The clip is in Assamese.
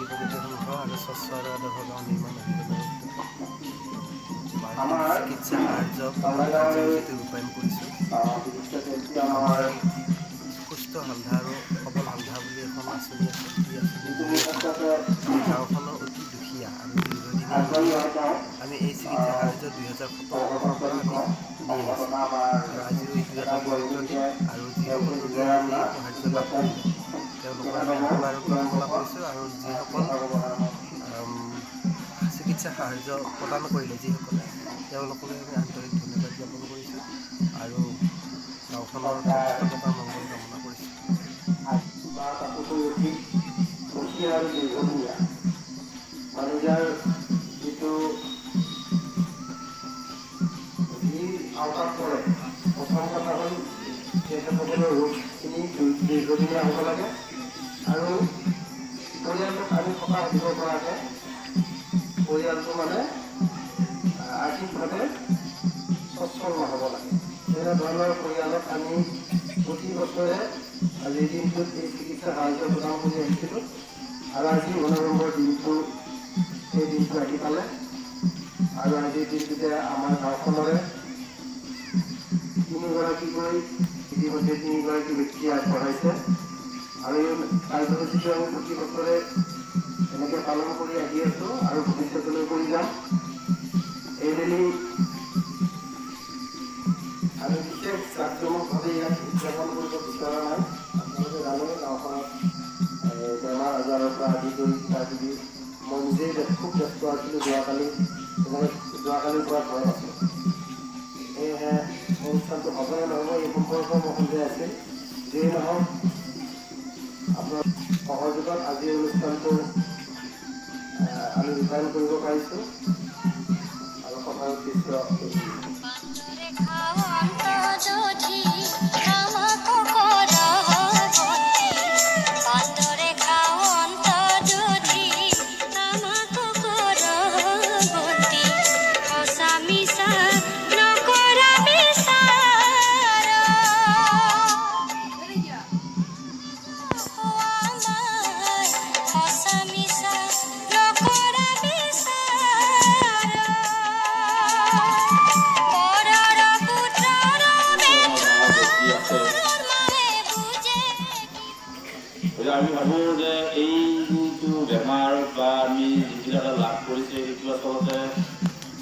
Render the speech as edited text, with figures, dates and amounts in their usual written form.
কমিটিৰ সংঘ আৰু স্বচ্ছ আৰু আদৰ্শ গাঁও নিৰ্মাণ অভিযানৰ চিকিৎসা সাহায্য কাৰ্যসূচীটো ৰূপায়ণ কৰিছোঁ। আমাৰ সুস্থ হালধা আৰু সবল হালধা বুলি এখন আঁচনি আছে। এই আঁচনিৰ গাঁওখনৰ অতি দুখীয়া আৰু দীৰ্ঘদিনীয়া আমি এই চিকিৎসা সাহায্য 2017 বৰ্ষৰ পৰা আমি দি আহিছোঁ আৰু আজিও এইটো এটা পবিত্ৰ দিন আৰু যিসকল ৰোগীয়ে আজি এই সাহায্য লাভ কৰিলে তেওঁলোকক আমি আশীৰ্বাদ কামনা কৰিছোঁ আৰু যিসকল চিকিৎসা সাহায্য প্ৰদান কৰিলে যিসকলে তেওঁলোকলৈ আমি আন্তৰিক ধন্যবাদ জ্ঞাপন কৰিছোঁ আৰু গাঁওখনৰ থকা মংগল কামনা কৰিছোঁ। মানুহৰ যিটো আওতাত পৰে প্ৰথম কথা হ'ল তেখেতসকলৰ ৰোগখিনি দীৰ্ঘদিনীয়া হ'ব লাগে আৰু পৰিয়ালটোক আমি সকাহ দিব পৰাকৈ পৰিয়ালটো মানে আৰ্থিকভাৱে সচ্ছল নহ'ব লাগে। এনেধৰণৰ পৰিয়ালক আমি প্ৰতি বছৰে আজিৰ দিনটোত এই চিকিৎসা সাহায্য প্ৰদান কৰি আহিছিলোঁ আৰু আজি 19 নম্বৰ দিনটো এই দিনটো আহি পালে আৰু আজিৰ দিনটোতে আমাৰ গাঁওখনৰে 3গৰাকীকৈ ইতিমধ্যে 3গৰাকী ব্যক্তি আগবঢ়াইছে আৰু এই কাৰ্যসূচীটো আমি প্ৰতি বছৰে এনেকৈ পালন কৰি আহি আছোঁ আৰু ভৱিষ্যতলৈ কৰি যাম। এইবেলি আমি বিশেষ জাকজমকভাৱে ইয়াত উদযাপন কৰিব বিচৰা নাই। আপোনালোকে জানে গাঁওখনত বেমাৰ আজাৰৰ পৰা আদি কৰি কিবাকিবি মই নিজেই খুব ব্যস্ত আছিলোঁ যোৱাকালিৰ পৰা ঘৰত আছোঁ। সেয়েহে অনুষ্ঠানটো হ'বনে নহ'ব এই সম্পৰ্ক মোৰ সন্দেহ আছিল। যিয়েই নহওক আপোনাৰ সহযোগত আজি অনুষ্ঠানটো আমি ৰূপায়ণ কৰিব পাৰিছোঁ আৰু সভাৰ উদ্দেশ্য আমি ভাবোঁ যে এই যিটো বেমাৰ বা আমি যিবিলাক লাভ কৰিছে সেইটো আচলতে